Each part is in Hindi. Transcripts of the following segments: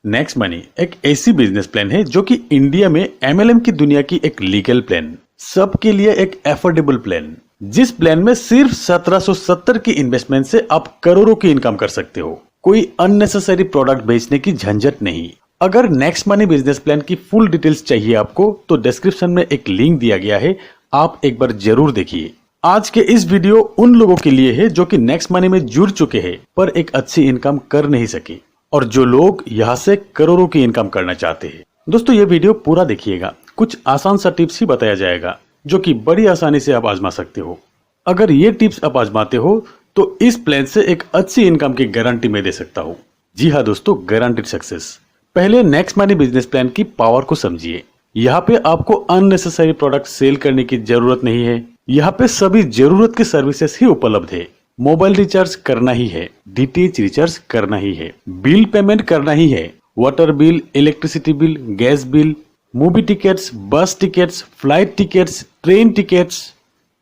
नेक्स्ट मनी एक ऐसी बिजनेस प्लान है जो कि इंडिया में एमएलएम की दुनिया की एक लीगल प्लान, सबके लिए एक एफोर्डेबल प्लान, जिस प्लान में सिर्फ 1770 की इन्वेस्टमेंट से आप करोड़ों की इनकम कर सकते हो। कोई अननेसेसरी प्रोडक्ट बेचने की झंझट नहीं। अगर नेक्स्ट मनी बिजनेस प्लान की फुल डिटेल्स चाहिए आपको तो डिस्क्रिप्शन में एक लिंक दिया गया है, आप एक बार जरूर देखिए। आज के इस वीडियो उन लोगों के लिए है जो कि नेक्स्ट मनी में जुड़ चुके हैं पर एक अच्छी इनकम कर नहीं सके, और जो लोग यहाँ से करोड़ों की इनकम करना चाहते हैं। दोस्तों ये वीडियो पूरा देखिएगा, कुछ आसान सा टिप्स ही बताया जाएगा जो कि बड़ी आसानी से आप आजमा सकते हो। अगर ये टिप्स आप आजमाते हो तो इस प्लान से एक अच्छी इनकम की गारंटी मैं दे सकता हूँ। जी हाँ दोस्तों, गारंटीड सक्सेस। पहले नेक्स्ट मनी बिजनेस प्लान की पावर को समझिए। यहाँ पे आपको अननेसेसरी प्रोडक्ट सेल करने की जरूरत नहीं है। यहाँ पे सभी जरूरत की सर्विसेज ही उपलब्ध है। मोबाइल रिचार्ज करना ही है, डीटीएच रिचार्ज करना ही है, बिल पेमेंट करना ही है, water bill, electricity bill, gas bill, movie tickets, bus tickets, flight tickets, train tickets,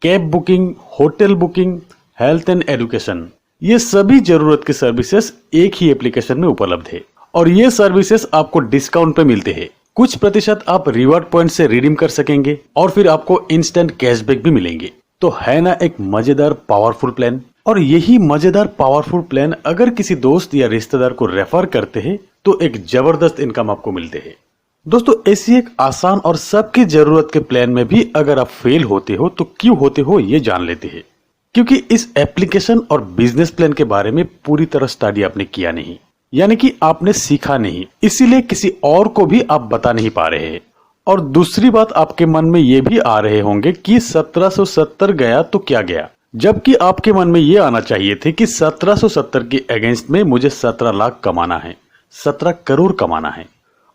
cab booking, hotel booking, health and education, ये सभी जरूरत की सर्विसेज एक ही एप्लीकेशन में उपलब्ध है। और ये सर्विसेज आपको डिस्काउंट पे मिलते हैं। कुछ प्रतिशत आप रिवॉर्ड पॉइंट से रिडीम कर सकेंगे और फिर आपको इंस्टेंट कैशबैक भी मिलेंगे। तो है ना एक मजेदार पावरफुल प्लान। और यही मजेदार पावरफुल प्लान अगर किसी दोस्त या रिश्तेदार को रेफर करते हैं तो एक जबरदस्त इनकम आपको मिलते हैं। दोस्तों ऐसी एक आसान और सबकी जरूरत के प्लान में भी अगर आप फेल होते हो तो क्यों होते हो ये जान लेते हैं। क्योंकि इस एप्लीकेशन और बिजनेस प्लान के बारे में पूरी तरह स्टडी आपने किया नहीं, यानी कि आपने सीखा नहीं, इसीलिए किसी और को भी आप बता नहीं पा रहे हैं। और दूसरी बात, आपके मन में ये भी आ रहे होंगे कि 1770 गया तो क्या गया, जबकि आपके मन में ये आना चाहिए थे कि 1770 के अगेंस्ट में मुझे 17 लाख कमाना है, 17 करोड़ कमाना है।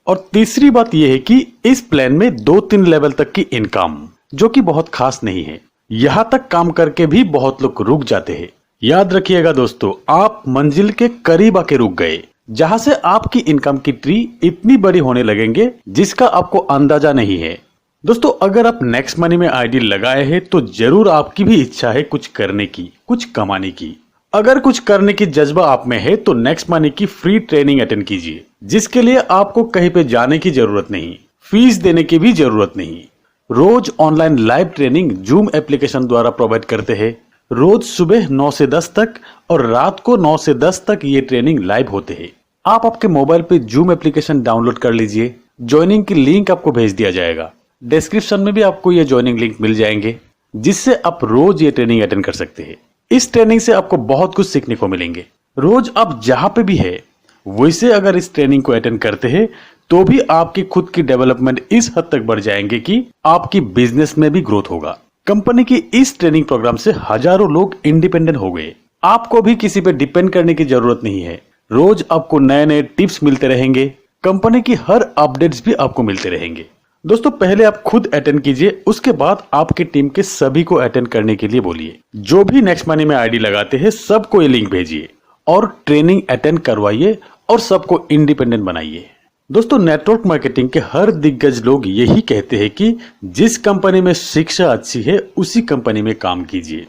और तीसरी बात यह है कि इस प्लान में 2-3 लेवल तक की इनकम, जो कि बहुत खास नहीं है। यहां तक काम करके भी बहुत लोग रुक जाते हैं। याद रखिएगा दोस्तों, आप मंजिल के करीब आके रुक गए, जहां से आपकी इनकम की ट्री इतनी बड़ी होने लगेंगे जिसका आपको अंदाजा नहीं है। दोस्तों अगर आप नेक्स्ट मनी में आईडी लगाए हैं तो जरूर आपकी भी इच्छा है कुछ करने की, कुछ कमाने की। अगर कुछ करने की जज्बा आप में है तो नेक्स्ट मनी की फ्री ट्रेनिंग अटेंड कीजिए, जिसके लिए आपको कहीं पे जाने की जरूरत नहीं, फीस देने की भी जरूरत नहीं। रोज online live training Zoom application द्वारा प्रोवाइड करते हैं। रोज सुबह 9 से 10 तक और रात को 9 से 10 तक ये ट्रेनिंग लाइव होते हैं। आप आपके मोबाइल पे जूम एप्लीकेशन डाउनलोड कर लीजिए। ज्वाइनिंग की लिंक आपको भेज दिया जाएगा। डिस्क्रिप्शन में भी आपको ये ज्वाइनिंग लिंक मिल जाएंगे, जिससे आप रोज ये ट्रेनिंग अटेंड कर सकते हैं। इस ट्रेनिंग से आपको बहुत कुछ सीखने को मिलेंगे। रोज आप जहां पे भी है वैसे अगर इस ट्रेनिंग को अटेंड करते हैं तो भी आपकी खुद की डेवलपमेंट इस हद तक बढ़ जाएंगे कि आपकी बिजनेस में भी ग्रोथ होगा। कंपनी की इस ट्रेनिंग प्रोग्राम से हजारों लोग इंडिपेंडेंट हो गए। आपको भी किसी पे डिपेंड करने की जरूरत नहीं है। रोज आपको नए नए टिप्स मिलते रहेंगे। कंपनी की हर अपडेट्स भी आपको मिलते रहेंगे। दोस्तों पहले आप खुद अटेंड कीजिए, उसके बाद आपकी टीम के सभी को अटेंड करने के लिए बोलिए। जो भी नेक्स्ट मनी में आईडी लगाते हैं सबको ये लिंक भेजिए और ट्रेनिंग अटेंड करवाइए और सबको इंडिपेंडेंट बनाइए। दोस्तों नेटवर्क मार्केटिंग के हर दिग्गज लोग यही कहते हैं कि जिस कंपनी में शिक्षा अच्छी है उसी कंपनी में काम कीजिए,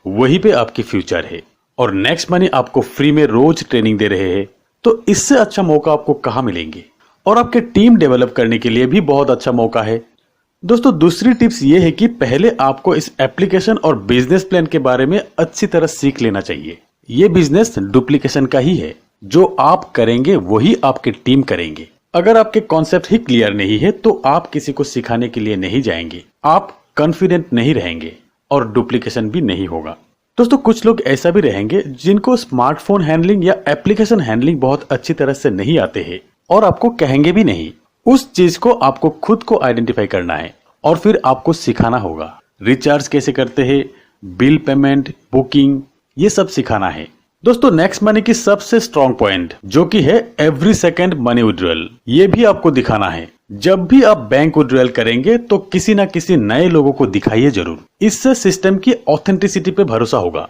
वहीं पे आपकी फ्यूचर है। और नेक्स्ट मनी आपको फ्री में रोज ट्रेनिंग दे रहे हैं, तो इससे अच्छा मौका आपको कहां मिलेंगे। और आपके टीम डेवलप करने के लिए भी बहुत अच्छा मौका है। दोस्तों दूसरी टिप्स ये है कि पहले आपको इस एप्लीकेशन और बिजनेस प्लान के बारे में अच्छी तरह सीख लेना चाहिए। ये बिजनेस डुप्लीकेशन का ही है, जो आप करेंगे वही आपके टीम करेंगे। अगर आपके कॉन्सेप्ट ही क्लियर नहीं है तो आप किसी को सिखाने के लिए नहीं जाएंगे, आप कॉन्फिडेंट नहीं रहेंगे और डुप्लीकेशन भी नहीं होगा। दोस्तों कुछ लोग ऐसा भी रहेंगे जिनको स्मार्टफोन हैंडलिंग या एप्लीकेशन हैंडलिंग बहुत अच्छी तरह से नहीं आते हैं और आपको कहेंगे भी नहीं। उस चीज को आपको खुद को आइडेंटिफाई करना है और फिर आपको सिखाना होगा। रिचार्ज कैसे करते हैं, बिल पेमेंट, बुकिंग, ये सब सिखाना है। दोस्तों नेक्स्ट मनी की सबसे स्ट्रॉन्ग पॉइंट जो कि है एवरी सेकंड मनी विड्रॉल, ये भी आपको दिखाना है। जब भी आप बैंक विड्रॉल करेंगे तो किसी ना किसी नए लोगों को दिखाइए जरूर, इससे सिस्टम की ऑथेंटिसिटी पे भरोसा होगा।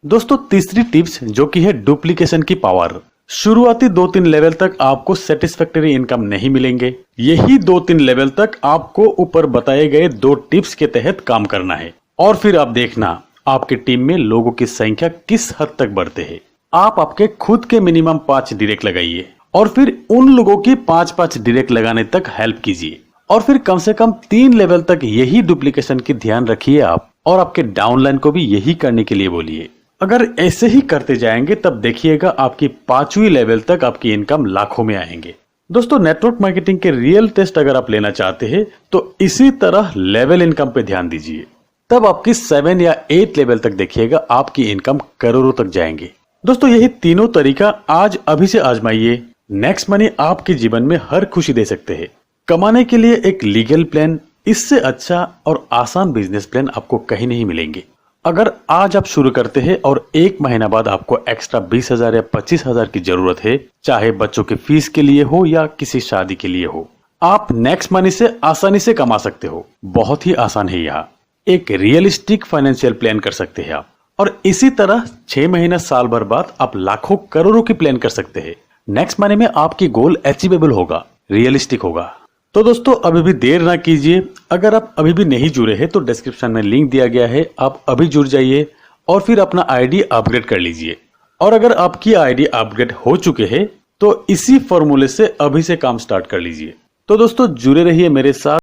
दोस्तों तीसरी टिप्स जो कि है डुप्लीकेशन की पावर। शुरुआती 2-3 लेवल तक आपको सेटिस्फैक्टरी इनकम नहीं मिलेंगे। यही 2-3 लेवल तक आपको ऊपर बताए गए 2 टिप्स के तहत काम करना है और फिर आप देखना आपकी टीम में लोगों की संख्या किस हद तक बढ़ते हैं। आप आपके खुद के मिनिमम 5 डायरेक्ट लगाइए और फिर उन लोगों की 5-5 डायरेक्ट लगाने तक हेल्प कीजिए और फिर कम से कम 3 लेवल तक यही डुप्लीकेशन की ध्यान रखिए आप और आपके डाउनलाइन को भी यही करने के लिए बोलिए। अगर ऐसे ही करते जाएंगे तब देखिएगा आपकी 5वीं लेवल तक आपकी इनकम लाखों में आएंगे। दोस्तों, नेटवर्क मार्केटिंग के रियल टेस्ट अगर आप लेना चाहते हैं तो इसी तरह लेवल इनकम पे ध्यान दीजिए, तब आपकी 7 या 8 लेवल तक देखिएगा आपकी इनकम करोड़ों तक जाएंगे। दोस्तों, यही तीनों तरीका आज अभी से आजमाइए। नेक्स्ट मनी आपके जीवन में हर खुशी दे सकते हैं। कमाने के लिए एक लीगल प्लान, इससे अच्छा और आसान बिजनेस प्लान आपको कहीं नहीं मिलेंगे। अगर आज आप शुरू करते हैं और 1 महीना बाद आपको एक्स्ट्रा 20,000 या 25,000 की जरूरत है, चाहे बच्चों की फीस के लिए हो या किसी शादी के लिए हो, आप नेक्स्ट मनी से आसानी से कमा सकते हो। बहुत ही आसान है। यहाँ एक रियलिस्टिक फाइनेंशियल प्लान कर सकते हैं आप और इसी तरह 6 महीना साल भर बाद आप लाखों करोड़ों की प्लान कर सकते हैं। नेक्स्ट मनी में आपकी गोल अचीवेबल होगा, रियलिस्टिक होगा। तो दोस्तों, अभी भी देर ना कीजिए। अगर आप अभी भी नहीं जुड़े हैं तो डिस्क्रिप्शन में लिंक दिया गया है, आप अभी जुड़ जाइए और फिर अपना आईडी अपग्रेड कर लीजिए। और अगर आपकी आईडी अपग्रेड हो चुके हैं तो इसी फॉर्मूले से अभी से काम स्टार्ट कर लीजिए। तो दोस्तों, जुड़े रहिए मेरे साथ।